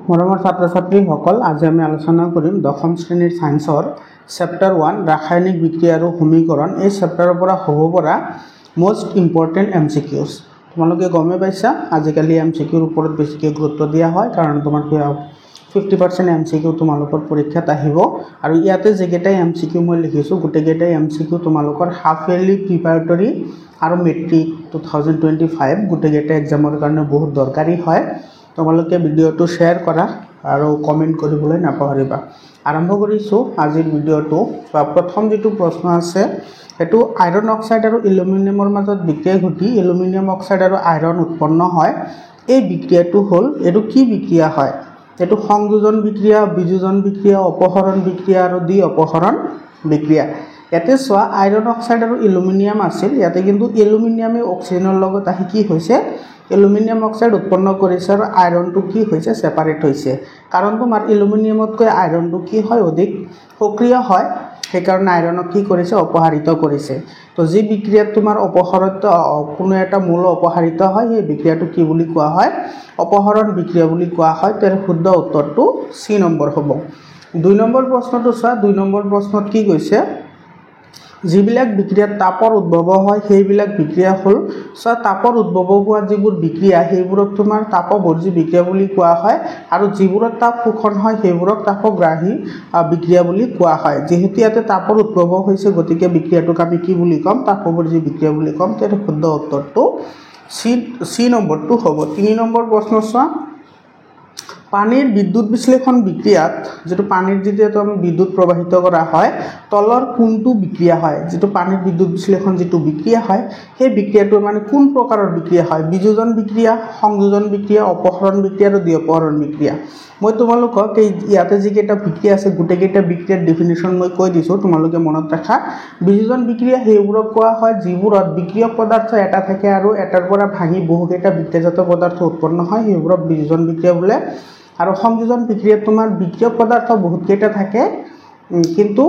মৰমৰ ছাত্ৰ ছাত্ৰীসকল, আজি আমি আলোচনা কৰিম দশম শ্ৰেণীৰ সায়েন্সৰ চেপ্টাৰ 1 ৰাসায়নিক বিক্ৰিয়া আৰু সমীকৰণ। এই চেপ্টাৰৰ পৰা হ'ব পৰা মোস্ট ইম্পৰ্টেণ্ট এমচিকিউজ। তোমালোকে গমে পাইছা আজিকালি এমচিকিউৰ ওপৰত বেছিকৈ গুৰুত্ব দিয়া হয়, কাৰণ তোমাৰ 50% এমচিকিউ তোমালোকৰ পৰীক্ষাত আহিব। আৰু ইয়াতে যেকেইটাই এমচিকিউ মই লিখিছোঁ গোটেইকেইটাই এমচিকিউ তোমালোকৰ হাফ ইয়াৰলি প্ৰিপাৰেটৰী আৰু মেট্ৰিক 2025 গোটেইকেইটা এক্সামৰ কাৰণে বহুত দৰকাৰী হয়। তোমালোকে ভিডিঅ'টো শ্বেয়াৰ কৰা আৰু কমেণ্ট কৰিবলৈ নাপাহৰিবা। আৰম্ভ কৰিছোঁ আজিৰ ভিডিঅ'টো। প্ৰথম যিটো প্ৰশ্ন আছে সেইটো আইৰণ অক্সাইড আৰু এলুমিনিয়ামৰ মাজত বিক্ৰিয়া ঘটি এলুমিনিয়াম অক্সাইড আৰু আইৰণ উৎপন্ন হয়। এই বিক্ৰিয়াটো হ'ল, এইটো কি বিক্ৰিয়া হয়? এইটো সংযোজন বিক্ৰিয়া, বিযোজন বিক্ৰিয়া, অপহৰণ বিক্ৰিয়া আৰু দ্বি অপহৰণ বিক্ৰিয়া। ইয়াতে চোৱা, আইৰণ অক্সাইড আৰু এলুমিনিয়াম আছিল, ইয়াতে কিন্তু এলুমিনিয়ামে অক্সিজেনৰ লগত আহি কি হৈছে, এলুমিনিয়াম অক্সাইড উৎপন্ন কৰিছে আৰু আইৰণটো কি হৈছে, ছেপাৰেট হৈছে। কাৰণ তোমাৰ এলুমিনিয়ামতকৈ আইৰণটো কি হয়, অধিক সক্ৰিয় হয়, সেইকাৰণে আইৰণক কি কৰিছে, অপসাৰিত কৰিছে। তো যি বিক্ৰিয়াত তোমাৰ অপসাৰিত কোনো এটা মৌল অপসাৰিত হয়, সেই বিক্ৰিয়াটো কি বুলি কোৱা হয়, অপহৰণ বিক্ৰিয়া বুলি কোৱা হয়। তাৰ শুদ্ধ উত্তৰটো চি নম্বৰ হ'ব। 2 নম্বৰ প্ৰশ্নটো চোৱা, 2 নম্বৰ প্ৰশ্নত কি কৈছে, যিবিলাক বিক্ৰিয়াত তাপৰ উদ্ভৱ হয় সেইবিলাক বিক্ৰিয়া হ'ল, চোৱা তাপৰ উদ্ভৱ হোৱা যিবোৰ বিক্ৰিয়া সেইবোৰক তোমাৰ তাপবৰ্জী বিক্ৰিয়া বুলি কোৱা হয়, আৰু যিবোৰত তাপ শোষণ হয় সেইবোৰক তাপগ্ৰাহী বিক্ৰিয়া বুলি কোৱা হয়। যিহেতু ইয়াতে তাপৰ উদ্ভৱ হৈছে গতিকে বিক্ৰিয়াটোক আমি কি বুলি ক'ম, তাপবৰ্জী বিক্ৰিয়া বুলি ক'ম। তেতিয়া শুদ্ধ উত্তৰটো চি নম্বৰটো হ'ব। 3 নম্বৰ প্ৰশ্ন চোৱা, পানীৰ বিদ্যুৎ বিশ্লেষণ বিক্ৰিয়াত যিটো পানীৰ যেতিয়া আমি বিদ্যুৎ প্ৰবাহিত কৰা হয় তলৰ কোনটো বিক্ৰিয়া হয়, যিটো পানীৰ বিদ্যুৎ বিশ্লেষণ যিটো বিক্ৰিয়া হয় সেই বিক্ৰিয়াটো মানে কোন প্ৰকাৰৰ বিক্ৰিয়া হয়, বিযোজন বিক্ৰিয়া, সংযোজন বিক্ৰিয়া, অপহৰণ বিক্ৰিয়া আৰু দ্বি অপহৰণ বিক্ৰিয়া। মই তোমালোকক এই ইয়াতে যিকেইটা বিক্ৰিয়া আছে গোটেইকেইটা বিক্ৰিয়াৰ ডেফিনেশ্যন মই কৈ দিছোঁ, তোমালোকে মনত ৰাখা। বিযোজন বিক্ৰিয়া সেইবোৰক কোৱা হয় যিবোৰত বিক্ৰিয়ক পদাৰ্থ এটা থাকে আৰু এটাৰ পৰা ভাঙি বহুকেইটা বিক্ৰিয়াজাত পদাৰ্থ উৎপন্ন হয়, সেইবোৰক বিযোজন বিক্ৰিয়া বোলে। আৰু সংযোজন বিক্ৰিয়াত তোমাৰ বিক্ৰিয়ক পদাৰ্থ বহুতকেইটা থাকে কিন্তু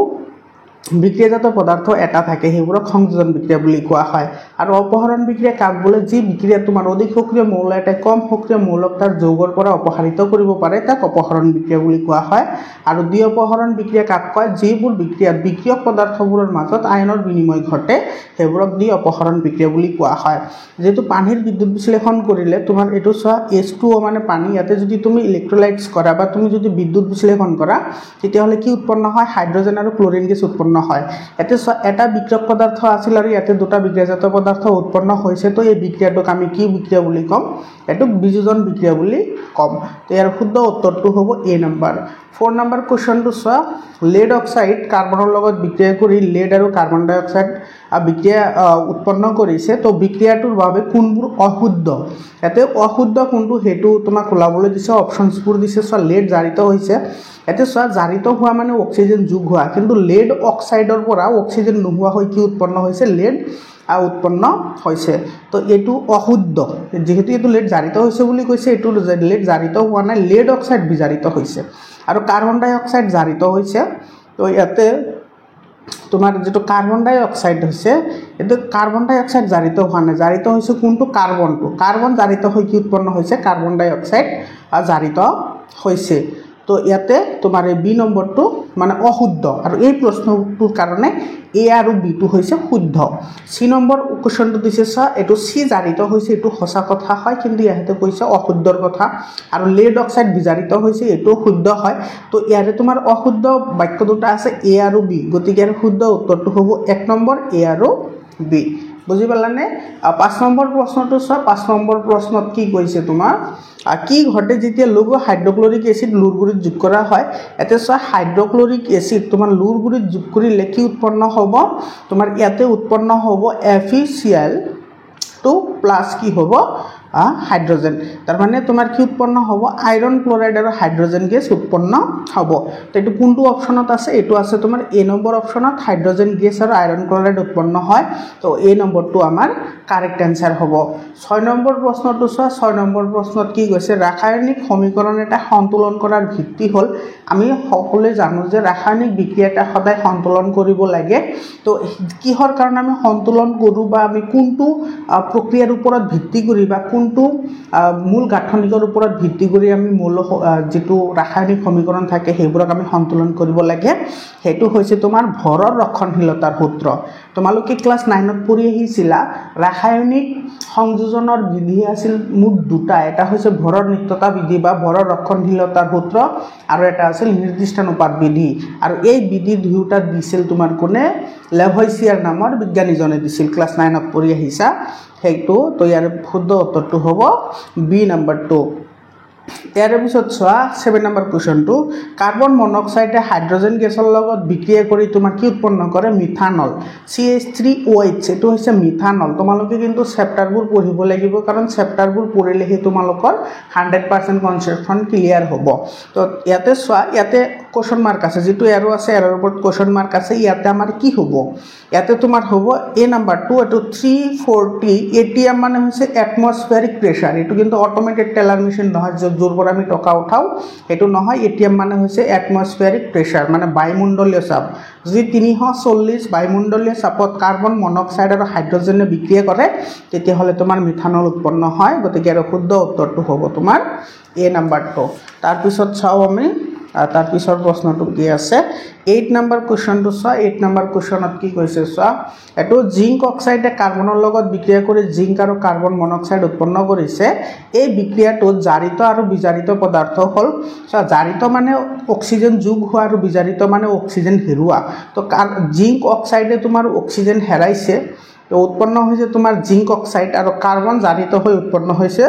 বিক্ৰিয়াজাত পদাৰ্থ এটা থাকে, সেইবোৰক সংযোজন বিক্ৰিয়া বুলি কোৱা হয়। আৰু অপহৰণ বিক্ৰিয়া কাক বোলে, যি বিক্ৰিয়াত তোমাৰ অধিক সক্ৰিয় মৌল এটাই কম সক্ৰিয় মৌলক তাৰ যৌগৰ পৰা অপসাৰিত কৰিব পাৰে তাক অপহৰণ বিক্ৰিয়া বুলি কোৱা হয়। আৰু দ্বি অপহৰণ বিক্ৰিয়া কাক কয়, যিবোৰ বিক্ৰিয়াত বিক্ৰিয়ক পদাৰ্থবোৰৰ মাজত আয়নৰ বিনিময় ঘটে সেইবোৰক দ্বি অপহৰণ বিক্ৰিয়া বুলি কোৱা হয়। যিহেতু পানীৰ বিদ্যুৎ বিশ্লেষণ কৰিলে তোমাৰ এইটো চোৱা H2O মানে পানী, ইয়াতে যদি তুমি ইলেক্ট্ৰলাইটছ কৰা বা তুমি যদি বিদ্যুৎ বিশ্লেষণ কৰা তেতিয়াহ'লে কি উৎপন্ন হয়, হাইড্ৰজেন আৰু ক্লৰিন গেছ উৎপন্ন হয়। ইয়াতে চোৱা, এটা বিক্ৰিয়ক পদাৰ্থ আছিল আৰু ইয়াতে দুটা বিক্ৰিয়াজাত পদাৰ্থ উৎপন্ন হৈছে, তো এই বিক্ৰিয়াটোক আমি কি বিক্ৰিয়া বুলি ক'ম, এইটোক বিযোজন বিক্ৰিয়া বুলি ক'ম। তো ইয়াৰ শুদ্ধ উত্তৰটো হ'ব এ নম্বৰ। 4 নম্বৰ কুৱেশ্যনটো চোৱা, লেড অক্সাইড কাৰ্বনৰ লগত বিক্ৰিয়া কৰি লেড আৰু কাৰ্বন ডাই অক্সাইড বিক্ৰিয়া উৎপন্ন কৰিছে। তো বিক্ৰিয়াটোৰ বাবে কোনবোৰ অশুদ্ধ, ইয়াতে অশুদ্ধ কোনটো সেইটো তোমাক ওলাবলৈ দিছে, অপশ্যনছবোৰ দিছে। চোৱা, লেড জাৰিত হৈছে, ইয়াতে চোৱা জাৰিত হোৱা মানে অক্সিজেন যোগ হোৱা, কিন্তু লেড অক্সাইডৰ পৰা অক্সিজেন নোহোৱা হৈ কি উৎপন্ন হৈছে, লেড উৎপন্ন হৈছে। তো এইটো অশুদ্ধ, যিহেতু এইটো লেড জাৰিত হৈছে বুলি কৈছে, এইটো লেড জাৰিত হোৱা নাই, লেড অক্সাইড বিজাৰিত হৈছে। আৰু কাৰ্বন ডাই অক্সাইড জাৰিত হৈছে। তো ইয়াতে তোমাৰ যিটো কাৰ্বন ডাই অক্সাইড হৈছে, এইটো কাৰ্বন ডাই অক্সাইড জাৰিত হোৱা নাই, জাৰিত হৈছে কোনটো, কাৰ্বনটো। কাৰ্বন জাৰিত হৈ কি উৎপন্ন হৈছে, কাৰ্বন ডাই অক্সাইড জাৰিত হৈছে। তো ইয়াতে তোমাৰ এই বি নম্বৰটো মানে অশুদ্ধ, আৰু এই প্ৰশ্নটোৰ কাৰণে এ আৰু বিটো হৈছে শুদ্ধ। চি নম্বৰ কুৱেশ্যনটো দিছে, চোৱা এইটো চি জাৰিত হৈছে, এইটো সঁচা কথা হয়, কিন্তু ইয়াতে কৈছে অশুদ্ধৰ কথা। আৰু লেড অক্সাইড বিজাৰিত হৈছে, এইটো শুদ্ধ হয়। তো ইয়াতে তোমাৰ অশুদ্ধ বাক্য দুটা আছে, এ আৰু বি, গতিকে ইয়াৰ শুদ্ধ উত্তৰটো হ'ব 1 নম্বৰ এ আৰু বি। বুজি পালানে? 5 নম্বৰ প্ৰশ্নটো চোৱা, 5 নম্বৰ প্ৰশ্নত কি কৈছে তোমাৰ, কি ঘটে যেতিয়া লঘু হাইড্ৰক্লৰিক এচিড লুৰ গুৰিত যোগ কৰা হয়। ইয়াতে চোৱা, হাইড্ৰক্লৰিক এচিড তোমাৰ লুৰ গুৰিত যোগ কৰিলে কি উৎপন্ন হ'ব, তোমাৰ ইয়াতে উৎপন্ন হ'ব FeCl2 প্লাছ কি হ'ব, হাইড্ৰজেন। তাৰমানে তোমাৰ কি উৎপন্ন হ'ব, আইৰণ ক্লৰাইড আৰু হাইড্ৰজেন গেছ উৎপন্ন হ'ব। তো এইটো কোনটো অপশ্যনত আছে, এইটো আছে তোমাৰ এ নম্বৰ অপশ্যনত, হাইড্ৰজেন গেছ আৰু আইৰণ ক্লৰাইড উৎপন্ন হয়। তো এই নম্বৰটো আমাৰ কাৰেক্ট এনচাৰ হ'ব। 6 নম্বৰ প্ৰশ্নটো চোৱা, 6 নম্বৰ প্ৰশ্নত কি কৈছে, ৰাসায়নিক সমীকৰণ এটা সন্তুলন কৰাৰ ভিত্তি হ'ল, আমি সকলোৱে জানো যে ৰাসায়নিক বিক্ৰিয়া এটা সদায় সন্তুলন কৰিব লাগে। তো কিহৰ কাৰণে আমি সন্তুলন কৰোঁ বা আমি কোনটো প্ৰক্ৰিয়াৰ ওপৰত ভিত্তি কৰি বা কোন কোনটো মূল গাঠনিকৰ ওপৰত ভিত্তি কৰি আমি মূল যেটো ৰাসায়নিক সমীকৰণ থাকে সেইবোৰক আমি সন্তুলন কৰিব লাগে হেতু হৈছে তোমাৰ ভৰৰ ৰক্ষণশীলতাৰ সূত্ৰ তোমালোকে ক্লাস 9 ত পঢ়ি আহিছিলা ৰাসায়নিক সংযোজনৰ বিধি আছিল মুঠ দুটা এটা হৈছে ভৰৰ নিত্যতা বিধি বা ভৰৰ ৰক্ষণশীলতাৰ সূত্ৰ আৰু এটা আছিল নিৰ্দিষ্টানুপাত বিধি আৰু এই বিধি দুটা দিছিল তোমাৰ কোনে লেভয়ছিয়াৰ নামৰ বিজ্ঞানীজনে দিছিল ক্লাস 9 ত পঢ়ি আহিছা হেতু তো ইয়াৰ শুদ্ধ উত্তৰটো হ'ব বি নম্বৰ 2 ইয়াৰ পিছত চোৱা 7 নম্বৰ কোৱেশ্চনটো কাৰ্বন মনোক্সাইডে হাইড্ৰোজেন গেছৰ লগত বিক্ৰিয়া কৰি তোমাৰ কি উৎপন্ন কৰে মিথানল CH3OH এটো হৈছে মিথানল তোমালোকে কিন্তু চেপ্টাৰবোৰ পঢ়িব লাগিব কাৰণ চেপ্টাৰবোৰ পঢ়িলেহে তোমালোকৰ 100% কনসেপচন ক্লিয়াৰ হ'ব তো ইয়াতে চোৱা ইয়াতে কোৱেশ্চন মাৰ্ক আছে যেটো এৰো আছে এৰৰ ওপৰত কোৱেশ্চন মাৰ্ক আছে ইয়াতে আমাৰ কি হ'ব ইয়াতে তোমাৰ হ'ব এ নম্বৰ 2 এটো 340 ATM মানে হৈছে এটমস্ফিয়াৰিক প্ৰেসাৰ এটো কিন্তু অটোমেটেড টেলাৰ মেচিন নহয় জোৰ পৰা আমি টকা উঠাও এটো নহয় ATM মানে হৈছে এটমস্ফিয়াৰিক প্ৰেসাৰ মানে বায়ুমণ্ডলীয় চাপ যদি 340 বায়ুমণ্ডলীয় চাপত কাৰ্বন মনোক্সাইড আৰু হাইড্ৰোজেনে বিক্ৰিয়া কৰে তেতিয়া হলে তোমাৰ মিথানল উৎপন্ন হয় গতিকে আৰু শুদ্ধ উত্তৰটো হ'ব তোমাৰ এ নম্বৰটো তাৰ পিছত চাও আমি তাৰ পিছৰ প্ৰশ্নটো কি আছে 8 নম্বৰ কোৱেশ্চনটো চোৱা 8 নম্বৰ কোৱেশ্চনত কি কৈছে চোৱা এটো জিংক অক্সাইডে কাৰ্বনৰ লগত বিক্ৰিয়া কৰি জিংক আৰু কাৰ্বন মনোক্সাইড উৎপন্ন কৰিছে এই বিক্ৰিয়াটো জাৰিত আৰু বিজাৰিত পদাৰ্থ হল চোৱা জাৰিত মানে অক্সিজেন যোগ হোৱা আৰু বিজাৰিত মানে অক্সিজেন হেৰুৱা তো জিংক অক্সাইডে তোমাৰ অক্সিজেন হেৰাইছে তো উৎপন্ন হৈছে তোমাৰ জিংক অক্সাইড আৰু কাৰ্বন জাৰিত হৈ উৎপন্ন হৈছে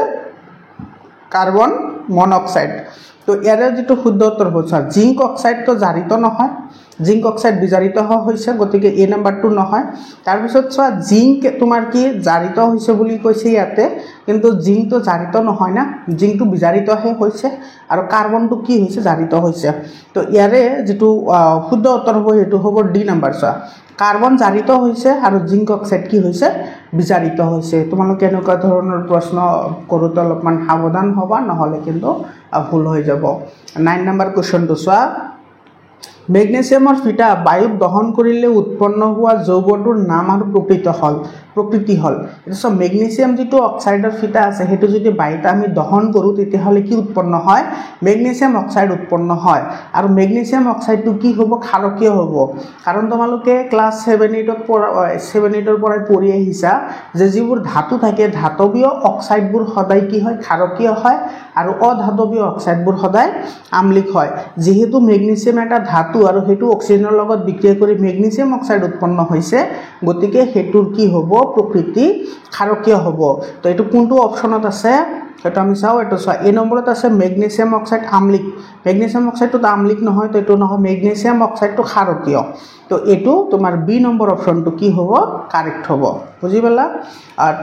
কাৰ্বন মনোক্সাইড তো ইয়াৰে যেটো শুদ্ধ উত্তৰ হৈছে জিংক অক্সাইড তো জাৰিত নহয় জিংক অক্সাইড বিজাৰিত হৈছে গতিকে এ নম্বৰটো নহয় তাৰ পিছত চোৱা জিংক তোমাৰ কি জাৰিত হৈছে বুলি কৈছে ইয়াতে কিন্তু জিংক তো জাৰিত নহয় না জিংক তো বিজাৰিতহে হৈছে আৰু কাৰ্বনটো কি হৈছে জাৰিত হৈছে তো ইয়াৰে যেটো শুদ্ধ উত্তৰ হ'ব হেতু হ'ব ডি নম্বৰ চোৱা কাৰ্বন জাৰিত হৈছে আৰু জিংক অক্সাইড কি হৈছে বিজাৰিত হৈছে তোমালোকে এনেকুৱা ধৰণৰ প্ৰশ্ন কৰোতে অলপমান সাৱধান হ'বা নহলে কিন্তু ভুল হৈ যাব 9 নম্বৰ কোৱেশ্চনটো চোৱা মেগনেছিয়ামৰ ফিটা বায়ুত দহন কৰিলে উৎপন্ন হোৱা যৌগটোৰ নাম আৰু প্ৰকৃতি হল এটা সব মেগনেছিয়াম যেটো অক্সাইডৰ ফিটা আছে হেতু যদি বায়ুত আমি দহন কৰো তেতিয়া হলে কি উৎপন্ন হয় মেগনেছিয়াম অক্সাইড উৎপন্ন হয় আৰু মেগনেছিয়াম অক্সাইডটো কি হ'ব ক্ষাৰকীয় হ'ব কাৰণ তোমালোকে ক্লাস 7 8 ৰ পৰা পঢ়ি আহিছা যে যিবোৰ ধাতু থাকে ধাতৱীয় অক্সাইডবোৰ সদায় কি হয় ক্ষাৰকীয় হয় আৰু অধাতৱীয় অক্সাইডবোৰ সদায় আম্লিক হয় যেহেতু মেগনেছিয়াম এটা ধাতু আৰু হেতু অক্সিজেনৰ লগত বিক্ৰিয়া কৰি মেগনেছিয়াম অক্সাইড উৎপন্ন হৈছে গতিকে হেতুৰ কি হ'ব প্ৰকৃতি ক্ষাৰকীয় হ'ব তো এটো কোনটো অপচনত আছে এটা আমি চাও এটো চোৱা এ নম্বৰত আছে মেগনেছিয়াম অক্সাইড আম্লিক মেগনেছিয়াম অক্সাইডটো আম্লিক নহয় তো এটো নহয় মেগনেছিয়াম অক্সাইডটো ক্ষাৰকীয় তো এটো তোমাৰ বি নম্বৰ অপচনটো কি হ'ব কাৰেক্ট হ'ব বুজি পালা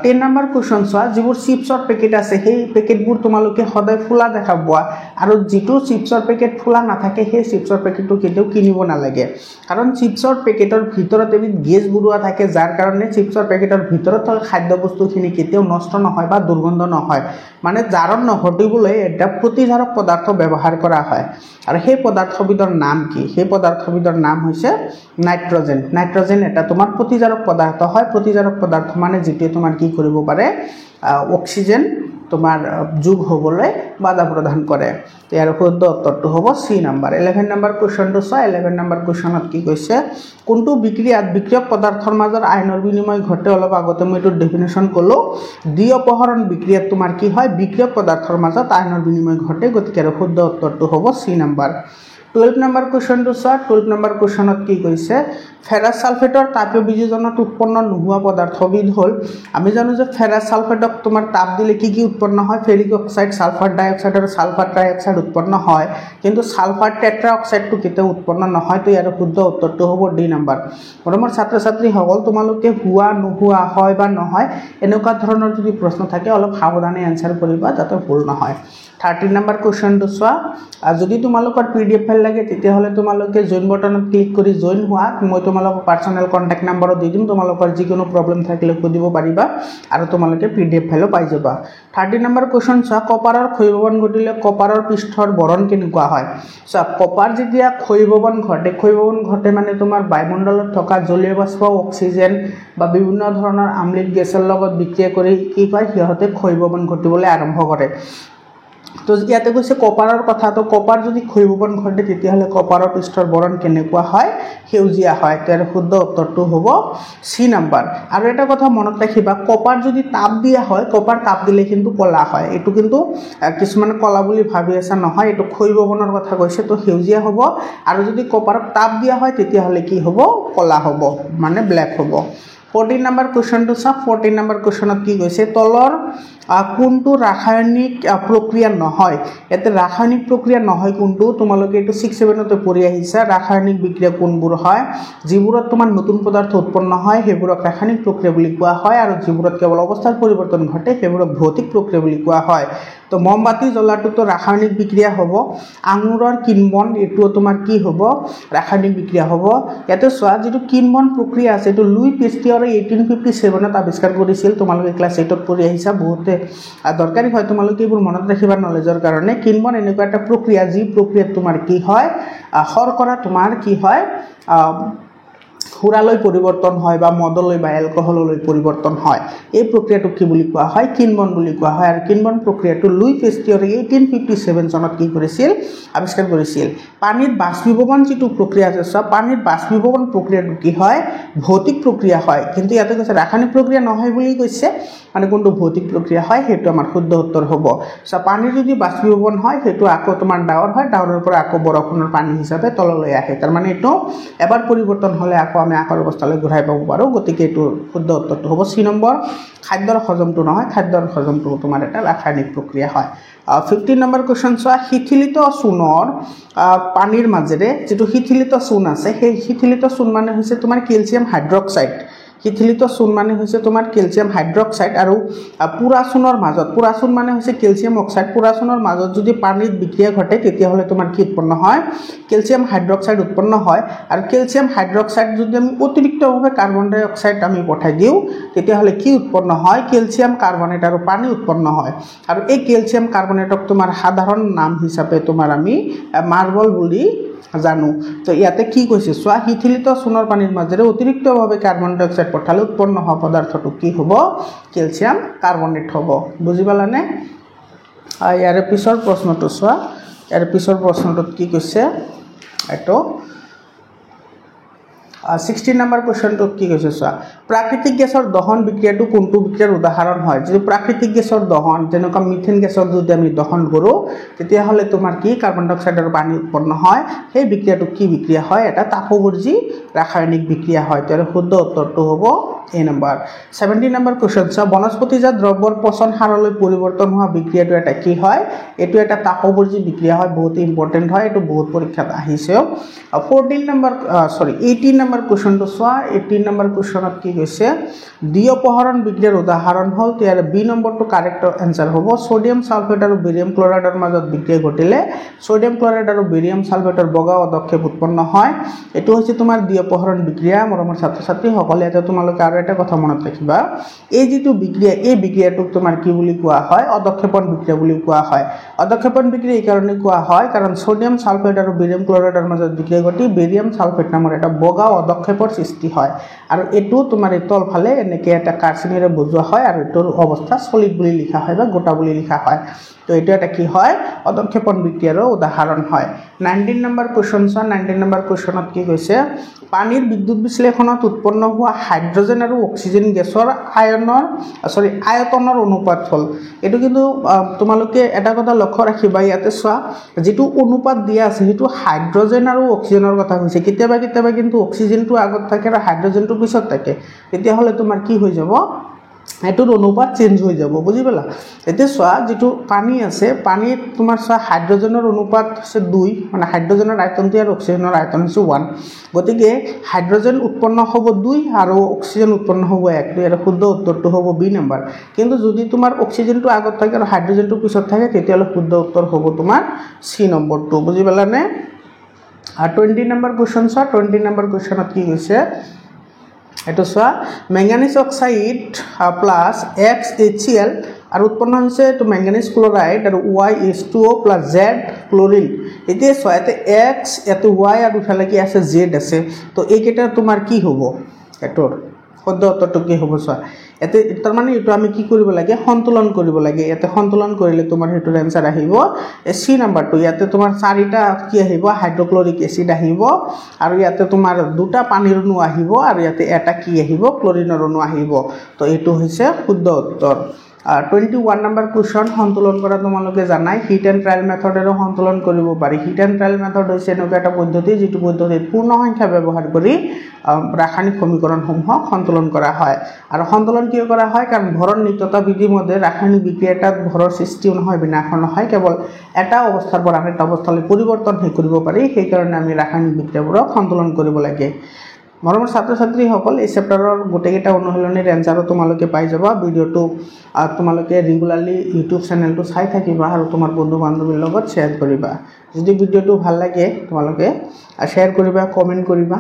10 নম্বৰ কোৱেশ্চন চোৱা যিবোৰ চিপছৰ পেকেট আছে সেই পেকেটবোৰ তোমালোকে সদায় ফুলা দেখা পোৱা আৰু যেটো চিপছৰ পেকেট ফুলা নাথাকে সেই চিপছৰ পেকেটটো কেতিয়াও কিনিব নালাগে কাৰণ চিপছৰ পেকেটৰ ভিতৰত এবিধ গেছ বুৰুৱা থাকে যাৰ কাৰণে চিপছৰ পেকেটৰ ভিতৰত থকা খাদ্যবস্তুখিনি কেতিয়াও নষ্ট নহয় বা দুৰ্গন্ধ নহয় মানে জাৰণ নঘটিবলৈ এটা প্ৰতিজাৰক পদাৰ্থ ব্যৱহাৰ কৰা হয় আৰু সেই পদাৰ্থবিধৰ নাম কি সেই পদাৰ্থবিধৰ নাম হৈছে নাইট্ৰজেন এটা তোমাৰ প্ৰতিজাৰক পদাৰ্থ হয় প্ৰতিজাৰক পদাৰ্থ মানে যেটো তোমাৰ কি কৰিব পাৰে অক্সিজেন তোমাৰ যোগ হ'বলৈ বাধা প্ৰদান কৰে ইয়াৰ শুদ্ধ উত্তৰটো হ'ব সি নম্বৰ 11 নম্বৰ কোৱেশ্চনটো চোৱা 11 নম্বৰ কোৱেশ্চনত কি কৈছে কোনটো বিক্ৰিয়াত বিক্ৰিয়ক পদাৰ্থৰ মাজৰ আয়নৰ বিনিময় ঘটে অলপ আগতে মই এটো ডেফিনেশন কলো দ্বি অপহৰণ বিক্ৰিয়াত তোমাৰ কি হয় বিক্ৰিয়ক পদাৰ্থৰ মাজত আয়নৰ বিনিময় ঘটে গতিকে শুদ্ধ উত্তৰটো হ'ব সি নম্বৰ 12 নম্বৰ কোৱেশ্চনটো চোৱা 12 নম্বৰ কোৱেশ্চনত কি কৈছে ফেৰাছ সালফেটৰ তাপীয় বিযোজনত উৎপন্ন নোহোৱা পদাৰ্থবিধ হল আমি জানো যে ফেৰাছ সালফেটক তোমাৰ তাপ দিলে কি উৎপন্ন হয় ফেৰিক অক্সাইড সালফাৰ ডাই অক্সাইড আৰু সালফাৰ ট্ৰাই অক্সাইড উৎপন্ন হয় কিন্তু সালফাৰ টেট্ৰা অক্সাইডটো কেতিয়াও উৎপন্ন নহয় তো ইয়াৰ শুদ্ধ উত্তৰটো হ'ব ডি নম্বৰ মৰমৰ ছাত্ৰ ছাত্ৰী সকল তোমালোকে হুৱা নোহুৱা হয় বা নহয় এনেকুৱা ধৰণৰ যদি প্ৰশ্ন থাকে অলপ সাৱধানে আনসাৰ কৰিবা যাতে ভুল নহয় 13 নম্বৰ কোৱেশ্চনটো চোৱা যদি তোমালোকৰ PDF ফাইল লাগে তেতিয়াহলে তোমালোকে জয়েন বাটনত ক্লিক কৰি জয়েন হোৱা মই তোমালোকক পাৰ্সোনাল কন্টাক্ট নম্বৰো দি দিম তোমালোকৰ যিকোনো প্ৰবলেম থাকিলে সুধিব পাৰিবা আৰু তোমালোকে PDF ফাইলো পাই যাবা 13 নম্বৰ কোৱেশ্চন চোৱা কপাৰৰ ক্ষয়ভৱন ঘটিলে কপাৰৰ পৃষ্ঠৰ বৰণ কেনেকুৱা হয় চোৱা কপাৰ যেতিয়া ক্ষয়ভৱন ঘটে মানে তোমাৰ বায়ুমণ্ডলত থকা জলীয় বাষ্প অক্সিজেন বা বিভিন্ন ধৰণৰ আম্লিক গেছৰ লগত বিক্ৰিয়া কৰি কি কয় সিহঁতে ক্ষয়ভৱন ঘটিবলৈ আৰম্ভ কৰে তো ইয়াতে কৈছে কপাৰৰ কথা তো কপাৰ যদি ক্ষয়ভৱন ঘটে তেতিয়াহলে কপাৰৰ পৃষ্ঠৰ বৰণ কেনেকুৱা হয় সেউজীয়া হয় তাৰ শুদ্ধ উত্তৰটো হ'ব সি নম্বৰ আৰু এটা কথা মনত ৰাখিবা কপাৰ যদি তাপ দিয়া হয় কপাৰ তাপ দিলে কিন্তু কলা হয় এটো কিন্তু কিছুমান কলা বুলি ভাবি আছে নহয় এটো ক্ষয়ভৱনৰ কথা কৈছে তো সেউজীয়া হ'ব আৰু যদি কপাৰক তাপ দিয়া হয় তেতিয়াহলে কি হ'ব কলা হ'ব মানে ব্ল্যাক হ'ব 14 নম্বৰ কোৱেশ্চনটো চা 14 নম্বৰ কোৱেশ্চনত কি কৈছে তলৰ কোনটো ৰাসায়নিক প্ৰক্ৰিয়া নহয় এতে ৰাসায়নিক প্ৰক্ৰিয়া নহয় কোনটো তোমালোকে এটো 6 7 তে পঢ়ি আহিছা ৰাসায়নিক বিক্ৰিয়া কোনবোৰ হয় যিবোৰত তোমাৰ নতুন পদাৰ্থ উৎপন্ন হয় সেইবোৰক ৰাসায়নিক প্ৰক্ৰিয়া বুলি কোৱা হয় আৰু যিবোৰত কেৱল অৱস্থাৰ পৰিৱৰ্তন ঘটে সেইবোৰক ভৌতিক প্ৰক্ৰিয়া বুলি কোৱা হয় তো মমবাতি জ্বলাটো তো ৰাসায়নিক বিক্ৰিয়া হ'ব আঙুৰৰ কিনবন এটো তোমাৰ কি হ'ব ৰাসায়নিক বিক্ৰিয়া হ'ব ইয়াতে চোৱা যেটো কিনবন প্ৰক্ৰিয়া আছে এটো লুই পেস্টিয়ৰে 1857 ত আৱিষ্কাৰ কৰিছিল তোমালোকে ক্লাছ 8 ত পঢ়ি আহিছা বহুতে দৰকাৰী হয় তোমালোকে এইবোৰ মনত ৰাখিবা নলেজৰ কাৰণে কিনবন এনেকুৱা এটা প্ৰক্ৰিয়া যি প্ৰক্ৰিয়াত তোমাৰ কি হয় শৰ্কৰা তোমাৰ কি হয় খুৰালৈ পৰিৱৰ্তন হয় বা মদলৈ বা এলকহললৈ পৰিৱৰ্তন হয় এই প্ৰক্ৰিয়াটো কি বুলি কোৱা হয় কিনবন বুলি কোৱা হয় আৰু কিনবন প্ৰক্ৰিয়াটো লুই পেস্টিয়ৰে 1857 চনত কি কৰিছিল আৱিষ্কাৰ কৰিছিল পানীত বাষ্পীভৱন যেটো প্ৰক্ৰিয়া আছে সব পানীত বাষ্পীভৱন প্ৰক্ৰিয়াটো কি হয় ভৌতিক প্ৰক্ৰিয়া হয় কিন্তু ইয়াতে কৈছে ৰাসায়নিক প্ৰক্ৰিয়া নহয় বুলি কৈছে মানে কোনটো ভৌতিক প্ৰক্ৰিয়া হয় হেতু আমাৰ শুদ্ধ উত্তৰ হ'ব সো পানী যদি বাষ্পীভৱন হয় হেতু আকৌ তোমাৰ ডাৱৰ হয় ডাৱৰৰ পৰা আকৌ বৰষুণৰ পানী হিচাপে তললৈ আহে তাৰ মানে এটো এবাৰ পৰিৱৰ্তন হলে আকৌ আমি আকাৰ অৱস্থালৈ ঘূৰাই পাব পাৰো গতিকে এটো শুদ্ধ উত্তৰটো হ'ব সি নম্বৰ খাদ্যৰ হজমটো নহয় খাদ্যৰ হজমটো তোমাৰ এটা ৰাসায়নিক প্ৰক্ৰিয়া হয় 15 নম্বৰ কোৱেশ্চন চোৱা শিথিলিত চূনৰ পানীৰ মাজেৰে যেটো শিথিলিত চূন আছে সেই শিথিলিত চূন মানে হৈছে তোমাৰ ক্যালসিয়াম হাইড্ৰক্সাইড শিথিলিত চূন মানে হৈছে তোমাৰ ক্যালসিয়াম হাইড্ৰক্সাইড আৰু পুৰা চূনৰ মাজত পুৰা চূন মানে হৈছে ক্যালসিয়াম অক্সাইড পুৰা চূনৰ মাজত যদি পানীত বিক্ৰিয়া ঘটে তেতিয়াহলে তোমাৰ কি উৎপন্ন হয় ক্যালসিয়াম হাইড্ৰক্সাইড উৎপন্ন হয় আৰু ক্যালসিয়াম হাইড্ৰক্সাইড যদি আমি অতিৰিক্তভাৱে কাৰ্বন ডাই অক্সাইড আমি পঠাই দিও তেতিয়াহলে কি উৎপন্ন হয় ক্যালসিয়াম কাৰ্বনেট আৰু পানী উৎপন্ন হয় আৰু এই ক্যালসিয়াম কাৰ্বনেটক তোমাৰ সাধাৰণ নাম হিচাপে তোমাৰ আমি মাৰ্বল বুলি জানো তো ইয়াতে কি কৈছে সোয়া শিথিলিত চূনৰ পানীৰ মাজেৰে অতিৰিক্তভাৱে কাৰ্বন ডাই অক্সাইড পঠালে উৎপন্ন হোৱা পদাৰ্থটো কি হ'ব ক্যালসিয়াম কাৰ্বনেট হ'ব বুজি পালানে ইয়াৰে পিছৰ প্ৰশ্নটো সোয়া ইয়াৰে পিছৰ প্ৰশ্নটোত কি কৈছে এটো 16 নম্বৰ কোৱেশ্চনটো কি কৈছে সোয়া প্ৰাকৃতিক গেছৰ দহন বিক্ৰিয়াটো কোনটো বিক্ৰিয়াৰ উদাহৰণ হয় যে প্ৰাকৃতিক গেছৰ দহন যেনেকা মিথেন গেছৰ যদি আমি দহন কৰো তেতিয়া হলে তোমাৰ কি কাৰ্বন ডাই অক্সাইড আৰু পানী উৎপন্ন হয় সেই বিক্ৰিয়াটো কি বিক্ৰিয়া হয় এটা তাপবৰ্জী ৰাসায়নিক বিক্ৰিয়া হয় তাৰ শুদ্ধ উত্তৰটো হ'ব A number 17 number question so বনস্পতিজাত দ্ৰব্যৰ পচন হাৰলৈ পৰিৱৰ্তন হোৱা বিক্ৰিয়াটো এটা কি হয় এটো এটা তাপবৰ্জী বিক্ৰিয়া হয় বহুত ইম্পৰ্টেন্ট হয় এটো বহুত পৰীক্ষাত আহিছে 14 number 18 number question to so 18 number questionত কি কৈছে দ্বিঅপহৰণ বিক্ৰিয়াৰ উদাহৰণ হল ইয়াৰ B number to correct answer হ'ব সোডিয়াম সালফেট আৰু বেৰিয়াম ক্লোৰাইডৰ মাজত বিক্ৰিয়া ঘটিলে সোডিয়াম ক্লোৰাইড আৰু বেৰিয়াম সালফেটৰ বগা অদক্ষেপ উৎপন্ন হয় এটো হৈছে তোমাৰ দ্বিঅপহৰণ বিক্ৰিয়া মৰমৰ ছাত্ৰ ছাত্ৰী সকলে এটা তোমালোকে আৰু এটা কথা মনত ৰাখিবা এই যেটো বিক্ৰিয়া এই বিক্ৰিয়াটোক তোমাৰ কি বুলি কোৱা হয় অদক্ষেপন বিক্ৰিয়া বুলি কোৱা হয় অদক্ষেপন বিক্ৰিয়া এই কাৰণে কোৱা হয় কাৰণ সোডিয়াম সালফেট আৰু বেৰিয়াম ক্লোৰাইডৰ মাজত বিক্ৰিয়া ঘটি বেৰিয়াম সালফেট নামৰ এটা বগা অদক্ষেপৰ সৃষ্টি হয় আৰু এটো তোমাৰ তল ফালে এনেকে এটা কাৰ্চিনেৰে বুজোৱা হয় আৰু এটোৰ অৱস্থা সলিড বুলি লিখা হয় বা গোটা বুলি লিখা হয় তো এটো এটা কি হয় অদক্ষেপন বিক্ৰিয়াৰ উদাহৰণ হয় 19 নম্বৰ কোৱেশ্চন 19 নম্বৰ কোৱেশ্চনত কি কৈছে পানীৰ বিদ্যুৎ বিশ্লেষণত উৎপন্ন হোৱা হাইড্ৰজেন আৰু অক্সিজেন গেছৰ আয়তনৰ অনুপাত হল এটো কিন্তু তোমালোকে এটা কথা লক্ষ্য ৰাখিবা ইয়াতে চোৱা যেটো অনুপাত দিয়া আছে হেতু হাইড্ৰজেন আৰু অক্সিজেনৰ কথা কৈছে কেতিয়াবা কিন্তু অক্সিজেনটো আগত থাকে আৰু হাইড্ৰজেনটো পিছত থাকে তেতিয়া হলে তোমাৰ কি হৈ যাব এটোৰ অনুপাত চেঞ্জ হৈ যাব বুজি পালা এতে সোয়া যেটো পানী আছে পানীত তোমাৰ সোয়া হাইড্ৰোজেনৰ অনুপাত আছে 2 মানে হাইড্ৰোজেনৰ আয়তনটো আৰু অক্সিজেনৰ আয়তন আছে 1 গতিকে হাইড্ৰোজেন উৎপন্ন হ'ব 2 আৰু অক্সিজেন উৎপন্ন হ'ব 1 এৰ শুদ্ধ উত্তৰটো হ'ব বি নাম্বাৰ কিন্তু যদি তোমাৰ অক্সিজেনটো আগত থাকে আৰু হাইড্ৰোজেনটো পিছত থাকে তেতিয়ালে শুদ্ধ উত্তৰ হ'ব তোমাৰ সি নম্বৰটো বুজি পালানে আৰ 20 নম্বৰ কোৱেশ্চন সোয়া 20 নম্বৰ কোৱেশ্চনত কি কৈছে এটো সোয়া ম্যাঙ্গানিজ অক্সাইড প্লাস XHCl আর উৎপন্ন হইছে তো ম্যাঙ্গানিজ ক্লোরাইড আর YH2O প্লাস Z ক্লোরিন এতে সোয়া এতে X এতে Y আর উঠালে কি আছে Z আছে তো এইকেটা তোমার কি হবো এটোর শুদ্ধ উত্তৰটো কি হ'ব সোয়া এতে তাৰ মানে এটো আমি কি কৰিব লাগে সন্তুলন কৰিব লাগে এতে সন্তুলন কৰিলে তোমাৰ হেটোৰ आंसर আহিব সি নাম্বাৰটো ইয়াতে তোমাৰ চাৰিটা কি আহিব হাইড্ৰোক্লোৰিক এসিড আহিব আৰু ইয়াতে তোমাৰ দুটা পানীৰ অণু আহিব আৰু ইয়াতে এটা কি আহিব ক্লোৰিনৰ অণু আহিব তো এটো হৈছে শুদ্ধ উত্তৰ 21 নম্বৰ কোৱেশ্চন সন্তুলন কৰা তোমালোকে জানাই হিট এন্ড ট্ৰায়াল মেথডেৰে সন্তুলন কৰিব পাৰি হিট এন্ড ট্ৰায়াল মেথড হৈছে এনেকুৱা এটা পদ্ধতি যেটো পদ্ধতিত পূৰ্ণ সংখ্যা ব্যৱহাৰ কৰি ৰাসায়নিক সমীকৰণসমূহ সন্তুলন কৰা হয় আৰু সন্তুলন কিয় কৰা হয় কাৰণ ভৰণ নিত্যতা বিধি মতে ৰাসায়নিক বিক্ৰিয়াত ভৰৰ সৃষ্টি নহয় বিনাশন নহয় কেৱল এটা অৱস্থাৰ পৰা আন এটা অৱস্থালৈ পৰিৱৰ্তন কৰিব পাৰি সেই কাৰণে আমি ৰাসায়নিক বিক্ৰিয়াবোৰক সন্তুলন কৰিব লাগে মৰমৰ ছাত্ৰ ছাত্ৰী সকল এই চেপ্টাৰৰ গোটেইটা অনুশীলনীৰ এনসাৰ তোমালোকে পাই যাবা ভিডিওটো তোমালোকে ৰেগুলাৰলি ইউটিউব চেনেলটো চাই থাকিবা আৰু তোমাৰ বন্ধু বান্ধৱীৰ লগত শেয়াৰ কৰিবা যদি ভিডিওটো ভাল লাগে তোমালোকে শেয়াৰ কৰিবা কমেন্ট কৰিবা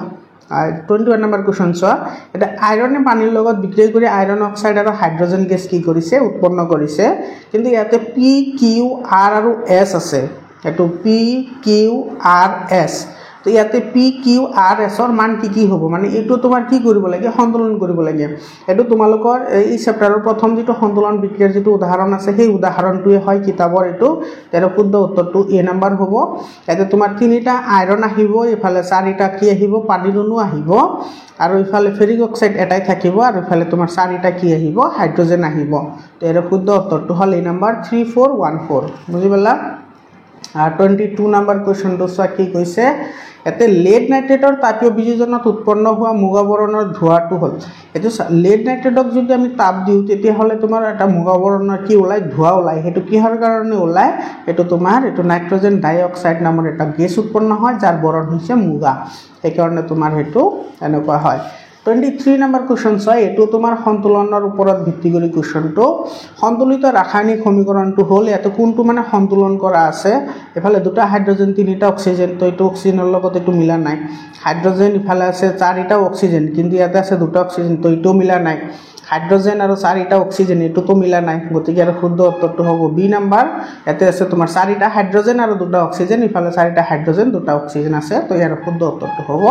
21 নম্বৰ কোৱেশ্চন সোয়া এটা আইৰনে পানীৰ লগত বিক্ৰিয়া কৰি আইৰন অক্সাইড আৰু হাইড্ৰোজেন গেছ কি কৰিছে উৎপন্ন কৰিছে কিন্তু ইয়াতে পি কিউ আৰ আৰু এস আছে এটো পি কিউ আৰ এস তো ইয়াতে পি কিউ আৰ এস ৰ মান কি হ'ব মানে এটো তোমাৰ কি কৰিব লাগে সন্তুলন কৰিব লাগে এটো তোমালোকৰ এই চেপ্টাৰৰ প্ৰথম যেটো সন্তুলন বিক্ৰিয়াৰ যেটো উদাহৰণ আছে সেই উদাহৰণটোৱে হয় কিতাপৰ এটো তেৰ শুদ্ধ উত্তৰটো এ নম্বৰ হ'ব এতে তোমাৰ তিনিটা আইৰন আহিব ইফালে চাৰিটা কি আহিব পানীৰ অণু আহিব আৰু ইফালে ফেৰিক অক্সাইড এটাই থাকিব আৰু ইফালে তোমাৰ চাৰিটা কি আহিব হাইড্ৰোজেন আহিব তেৰ শুদ্ধ উত্তৰটো হ'ল এ নম্বৰ 3414 বুজি পালা 22 নম্বৰ কোৱেশ্চনটো সোয়া কি কৈছে এতে লেড নাইট্ৰেটৰ তাপীয় বিযোজনত উৎপন্ন হোৱা মুগা বৰণৰ ধোঁৱাটো হ'ল এটো লেড নাইট্ৰেটক যদি আমি তাপ দিও তেতিয়া হলে তোমাৰ এটা মুগা বৰণৰ কি ওলাই ধোঁৱা ওলাই হেতু কিহৰ কাৰণে ওলাই এটো তোমাৰ এটো নাইট্ৰজেন ডাই অক্সাইড নামৰ এটা গেছ উৎপন্ন হয় যাৰ বৰণ হৈছে মুগা এই কাৰণে তোমাৰ হেতু এনেকুৱা হয় 23 নম্বৰ কোৱেশ্চন সোয়া এটো তোমাৰ সন্তুলনৰ ওপৰত ভিত্তি কৰি কোৱেশ্চনটো সন্তুলিত ৰাসায়নিক সমীকৰণটো হ'ল এটো কোনটো মানে সন্তুলন কৰা আছে এফালে দুটা হাইড্ৰোজেন তিনিটা অক্সিজেন তো এটো অক্সিজেনৰ লগত এটো মিলা নাই হাইড্ৰোজেন ইফালে আছে চাৰিটা অক্সিজেন কিন্তু ইয়াতে আছে দুটা অক্সিজেন তো এটো মিলা নাই হাইড্ৰোজেন আৰু চাৰিটা অক্সিজেন এটো তো মিলা নাই গতিকে আৰু শুদ্ধ উত্তৰটো হ'ব বি নাম্বাৰ এতে আছে তোমাৰ চাৰিটা হাইড্ৰোজেন আৰু দুটা অক্সিজেন ইফালে চাৰিটা হাইড্ৰোজেন দুটা অক্সিজেন আছে তো ইয়াৰ শুদ্ধ উত্তৰটো হ'ব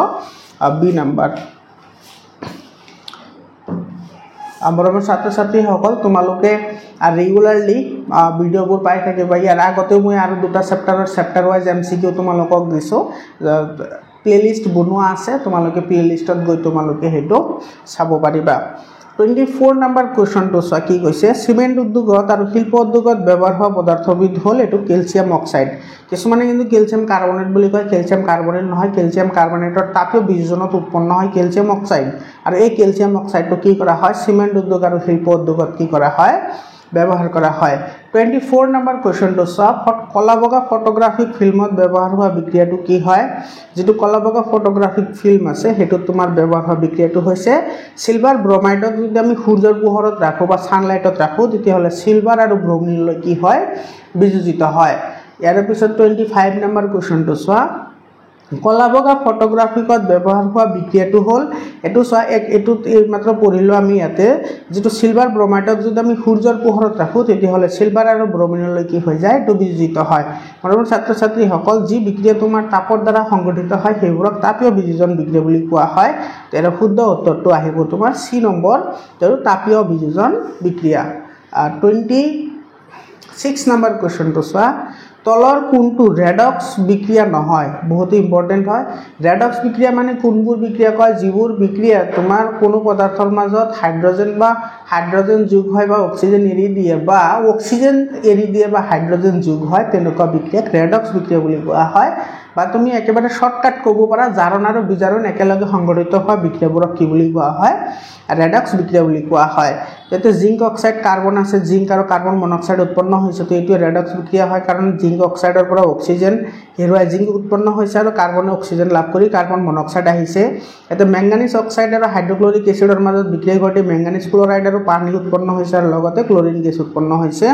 বি নাম্বাৰ আমাৰ ছাত্ৰ ছাত্ৰী সকল তোমালোকে ৰেগুলাৰলি ভিডিওবোৰ পাই থাকিবা ইয়াৰ আগতে মই আৰু দুটা চেপ্টাৰ ওয়াইজ এমসিকিউ তোমালোকক দিছো প্লেলিষ্ট বনোৱা আছে তোমালোকে প্লেলিষ্টত গৈ তোমালোকে হেটো চাব পাৰিবা 24 নম্বৰ কোৱেশ্চনটো সোয়া কি কৈছে সিমেন্ট উদ্যোগত আৰু শিল্প উদ্যোগত ব্যৱহাৰ হোৱা পদাৰ্থবিধ হ'ল এটো ক্যালসিয়াম অক্সাইড কিছুমানে কিন্তু ক্যালসিয়াম কাৰ্বনেট বুলি কয় ক্যালসিয়াম কাৰ্বনেট নহয় ক্যালসিয়াম কাৰ্বনেটৰ তাপীয় বিযোজনত উৎপন্ন হয় ক্যালসিয়াম অক্সাইড আৰু এই ক্যালসিয়াম অক্সাইডটো কি কৰা হয় সিমেন্ট উদ্যোগ আৰু শিল্প উদ্যোগত কি কৰা হয় ব্যবহাৰ কৰা হয় 24 নম্বৰ কোৱেশ্চনটো সব কলাবগা ফটোগ্ৰাফিক ফিল্মত ব্যৱহাৰ হোৱা বিক্ৰিয়াটো কি হয় যেটো কলাবগা ফটোগ্ৰাফিক ফিল্ম আছে হেতু তোমাৰ ব্যৱহাৰ হোৱা বিক্ৰিয়াটো হৈছে সিলভাৰ ব্ৰোমাইডক যদি আমি সূৰ্যৰ পোহৰত ৰাখো বা সানলাইটত ৰাখো তেতিয়া হলে সিলভাৰ আৰু ব্ৰোমিন লৈ কি হয় বিযোজিত হয় ইয়াৰ পিছত 25 নম্বৰ কোৱেশ্চনটো সোয়া কলাবগা ফটোগ্ৰাফিকত ব্যৱহাৰ হোৱা বিক্ৰিয়াটো হ'ল এটো সোয়া এটো মাত্ৰ পঢ়িলো আমি ইয়াতে যেটো সিলভাৰ ব্ৰোমাইডক যদি আমি সূৰ্যৰ পোহৰত ৰাখো তেতিয়া হলে সিলভাৰ আৰু ব্ৰোমিনলৈ কি হৈ যায় এটো বিযোজিত হয় মৰমৰ ছাত্ৰ ছাত্ৰী সকল যি বিক্ৰিয়া তোমাৰ তাপৰ দ্বাৰা সংঘটিত হয় সেইবোৰক তাপীয় বিযোজন বিক্ৰিয়া বুলি কোৱা হয় তেৰ শুদ্ধ উত্তৰটো আহিব তোমাৰ সি নম্বৰ তেৰ তাপীয় বিযোজন বিক্ৰিয়া 26 নম্বৰ কোৱেশ্চনটো সোয়া তলৰ কোনটো ৰেডক্স বিক্ৰিয়া নহয় বহুত ইম্পৰ্টেন্ট হয় ৰেডক্স বিক্ৰিয়া মানে কোনবোৰ বিক্ৰিয়া কয় যিবোৰ বিক্ৰিয়া তোমাৰ কোনো পদাৰ্থৰ মাজত হাইড্ৰোজেন যোগ হয় বা অক্সিজেন এৰি দিয়ে বা অক্সিজেন এৰি দিয়ে বা হাইড্ৰোজেন যোগ হয় তেনেকুৱা বিক্ৰিয়াক ৰেডক্স বিক্ৰিয়া বুলি কোৱা হয় বা তুমি একেবাৰে শৰ্টকাট ক'ব পাৰা জাৰণ আৰু বিজাৰণ একেলগে সংঘটিত হোৱা বিক্ৰিয়াবোৰক কি বুলি কোৱা হয় ৰেডক্স বিক্ৰিয়া বুলি কোৱা হয় যেতে জিংক অক্সাইড কাৰ্বন আছে জিংক আৰু কাৰ্বন মনোক্সাইড উৎপন্ন হৈছে তো এইটো ৰেডক্স বিক্ৰিয়া হয় কাৰণ জিংক অক্সাইডৰ পৰা অক্সিজেন হেৰুৱাই জিংক উৎপন্ন হৈছে আৰু কাৰ্বনে অক্সিজেন লাভ কৰি কাৰ্বন মনোক্সাইড আহিছে এতে মেংগানিজ অক্সাইড আৰু হাইড্ৰক্লৰিক এচিডৰ মাজত বিক্ৰিয়া ঘটি মেংগানিজ ক্লৰাইড আৰু পানী উৎপন্ন হৈছে আৰু লগতে ক্লৰিন গেছ উৎপন্ন হৈছে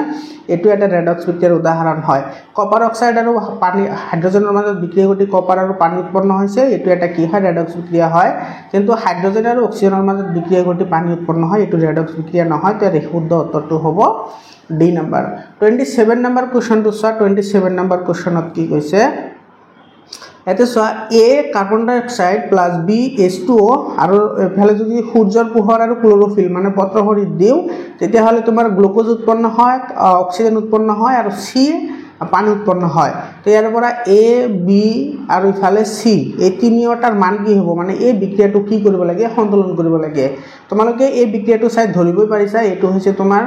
এইটো এটা ৰেডক্স বিক্ৰিয়াৰ উদাহৰণ হয় কপাৰ অক্সাইড আৰু পানী হাইড্ৰজেনৰ মাজত বিক্ৰিয়া ঘটি কপাৰ আৰু পানী উৎপন্ন হৈছে এইটো এটা কি হয় ৰেডক্স বিক্ৰিয়া হয় কিন্তু হাইড্ৰজেন আৰু অক্সিজেনৰ মাজত বিক্ৰিয়া ঘটি পানী উৎপন্ন হয় এইটো ৰেডক্স বিক্ৰিয়া নহয় তো শুদ্ধ উত্তৰটো হ'ব ডি নাম্বাৰ 27 নম্বৰ কোৱেশ্চনটো চোৱা 27 নম্বৰ কোৱেশ্চনত কি কৈছে এতে চোৱা এ কাৰ্বন ডাই অক্সাইড প্লাস বি H2O আৰু এফালে যদি সূৰ্যৰ পোহৰ আৰু ক্লোৰোফিল মানে পত্ৰহৰিত দিও তেতিয়া হলে তোমাৰ গ্লুকোজ উৎপন্ন হয় অক্সিজেন উৎপন্ন হয় আৰু সি পানী উৎপন্ন হয় তো ইয়াৰ পৰা এ বি আৰু ইফালে সি এই তিনিওটাৰ মান কি হ'ব মানে এই বিক্ৰিয়াটো কি কৰিব লাগে সন্তুলন কৰিব লাগে তোমালোকে এই বিক্ৰিয়াটো চাই ধৰিবই পাৰিছা এটো হৈছে তোমাৰ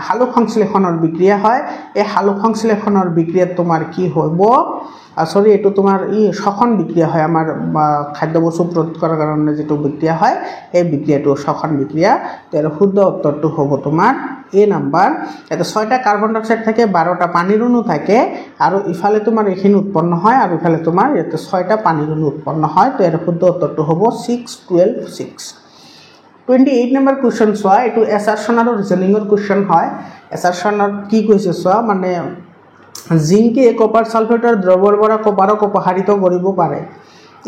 হালুক সংশ্লেষণৰ বিক্ৰিয়া হয় এই হালুক সংশ্লেষণৰ বিক্ৰিয়াত তোমাৰ কি হ'ব সরি এটো তোমার শ্বসন বিক্রিয়া হয় আমার খাদ্যবস্তু প্রস্তুত করার কারণে যেটো বিক্রিয়া হয় এই বিক্রিয়াটো শ্বসন বিক্রিয়া এর শুদ্ধ উত্তরটো হ'ব তোমার এ নাম্বার এতে 6টা কার্বন ডাই অক্সাইড থাকে 12টা পানির অণু থাকে আর ইফালে তোমার এখানে উৎপন্ন হয় আর ইফালে তোমার এতে 6টা পানির অণু উৎপন্ন হয় তো এর শুদ্ধ উত্তরটো হ'ব 6 12 6 28 নম্বৰ কোৱেশ্চন চোৱা এটো এছাৰশন আৰু ৰিজনিংৰ কোৱেশ্চন হয় এছাৰশনত কি কৈছে চোৱা মানে জিংকে কপাৰ সালফেটৰ দ্ৰৱৰ পৰা কপাৰক অপসাৰিত কৰিব পাৰে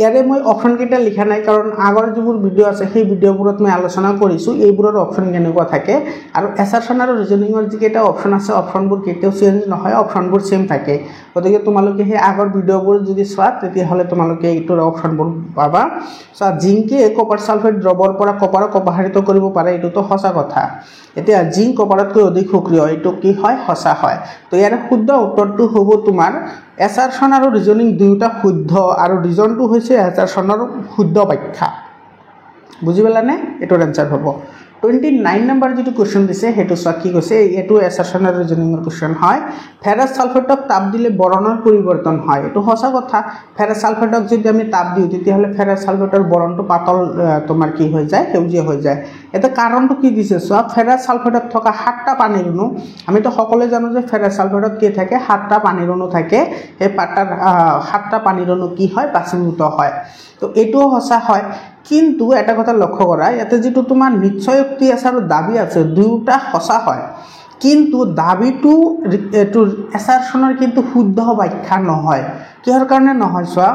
ইয়াৰে মই অপচন কেইটা লিখা নাই কাৰণ আগৰ যিবোৰ ভিডিও আছে সেই ভিডিওবোৰত মই আলোচনা কৰিছো এইবোৰৰ অপচন কেনেকুৱা থাকে আৰু এছাৰশন আৰু ৰিজনিংৰ যি কেইটা অপচন আছে অপচনবোৰ কেতিয়াও চেঞ্জ নহয় অপচনবোৰ সেম থাকে গতিকে তোমালোকে সেই আগৰ ভিডিওবোৰ যদি চোৱা তেতিয়া হলে তোমালোকে এইটোৰ অপচনবোৰ পাবা সো জিংকে কপাৰ সালফেট দ্ৰৱৰ পৰা কপাৰক অপসাৰিত কৰিব পাৰে এটো সঁচা কথা এতিয়া জিংক কপাৰতকৈ অধিক সক্ৰিয় এটো কি হয় সঁচা হয় তো ইয়াৰ শুদ্ধ উত্তৰটো হ'ব তোমাৰ এছাৰশন আৰু ৰিজনিং দুয়োটা শুদ্ধ আৰু ৰিজনটো হৈছে এছাৰশনৰ শুদ্ধ ব্যাখ্যা বুজি পালানে এটোৰ আনসাৰ হ'ব 29 নম্বৰ যেটো কোৱেশ্চন দিছে হেতু চোৱা কি কৈছে এটো এছাৰশন আৰু ৰিজনিংৰ কোৱেশ্চন হয় ফেৰাছ সালফেটক তাপ দিলে বৰণৰ পৰিৱৰ্তন হয় এটো সঁচা কথা ফেৰাছ সালফেটক যদি আমি তাপ দিও তেতিয়া হলে ফেৰাছ সালফেটৰ বৰণটো পাতল তোমাৰ কি হৈ যায় সেউজীয়া হৈ যায় এটা কাৰণটো কি দিছে চোৱা ফেৰাছ সালফেটত থকা 7টা পানীৰ অণু আমি তো সকলোৱে জানো যে ফেৰাছ সালফেটত কি থাকে 7টা পানীৰ অণু থাকে এই 7টা পানীৰ অণু কি হয় বাষ্পীভূত হয় তো এটোও সঁচা হয় কিন্তু এটা কথা লক্ষ্য কৰা ইয়াতে যেটো তোমাৰ নিশ্চয়ক্তি আছে আৰু দাবী আছে দুটা সঁচা হয় কিন্তু দাবীটো এটো এছাৰশনৰ কিন্তু শুদ্ধ ব্যাখ্যা নহয় কিহৰ কাৰণে নহয় চোৱা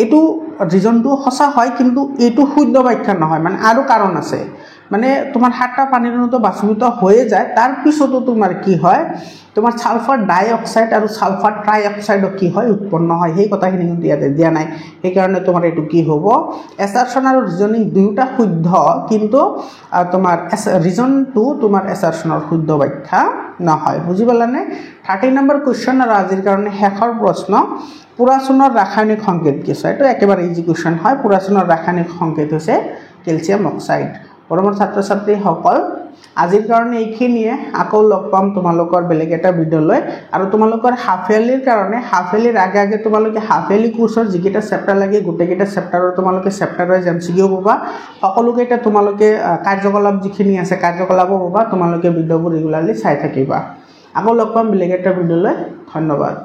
এটো ৰিজনটো সঁচা হয় কিন্তু এটো শুদ্ধ ব্যাখ্যা নহয় মানে আৰু কাৰণ আছে মানে তোমার 7টা পানির অণুটো বাষ্পীভূত হয়ে যায় তার পিছতো তোমার কি হয় তোমার সালফার ডাই অক্সাইড আর সালফার ট্রাই অক্সাইড কি হয় উৎপন্ন হয় সেই কথাখিনি কিন্তু ইয়াতে দিয়া নাই এই কারণে তোমার এটো কি হ'ব এছাৰশন আৰু ৰিজনিং দুয়োটা শুদ্ধ কিন্তু তোমাৰ ৰিজনটো তোমাৰ এছাৰশনৰ শুদ্ধ ব্যাখ্যা নহয় বুজি পালানে 30 নম্বৰ কোৱেশ্চন আৰু আজিৰ কাৰণে শেষৰ প্ৰশ্ন পুৰাচুনৰ ৰাসায়নিক সংকেত কি আছে এটো একেবাৰে ইজি কোৱেশ্চন হয় পুৰাচুনৰ ৰাসায়নিক সংকেত হৈছে ক্যালসিয়াম অক্সাইড পৰমৰ ছাত্ৰ ছাত্ৰী সকল আজিৰ কাৰণে এইখিনিয়ে আকৌ লগ পাম তোমালোকৰ বেলেগ এটা ভিডিও লৈ আৰু তোমালোকৰ হাফেলিৰ কাৰণে হাফেলিৰ আগে আগে তোমালোকে হাফেলি কোৰ্সৰ যিকেইটা চেপ্টাৰ লাগে গোটেইকেইটা চেপ্টাৰৰ তোমালোকে চেপ্টাৰ ওয়াইজ এমসিকিউ পাবা সকলোকেইটা তোমালোকে কাৰ্যকলাপ যিখিনি আছে কাৰ্যকলাপ পাবা তোমালোকে ভিডিওবোৰ ৰেগুলাৰলি চাই থাকিবা আকৌ লগ পাম বেলেগ এটা ভিডিও লৈ ধন্যবাদ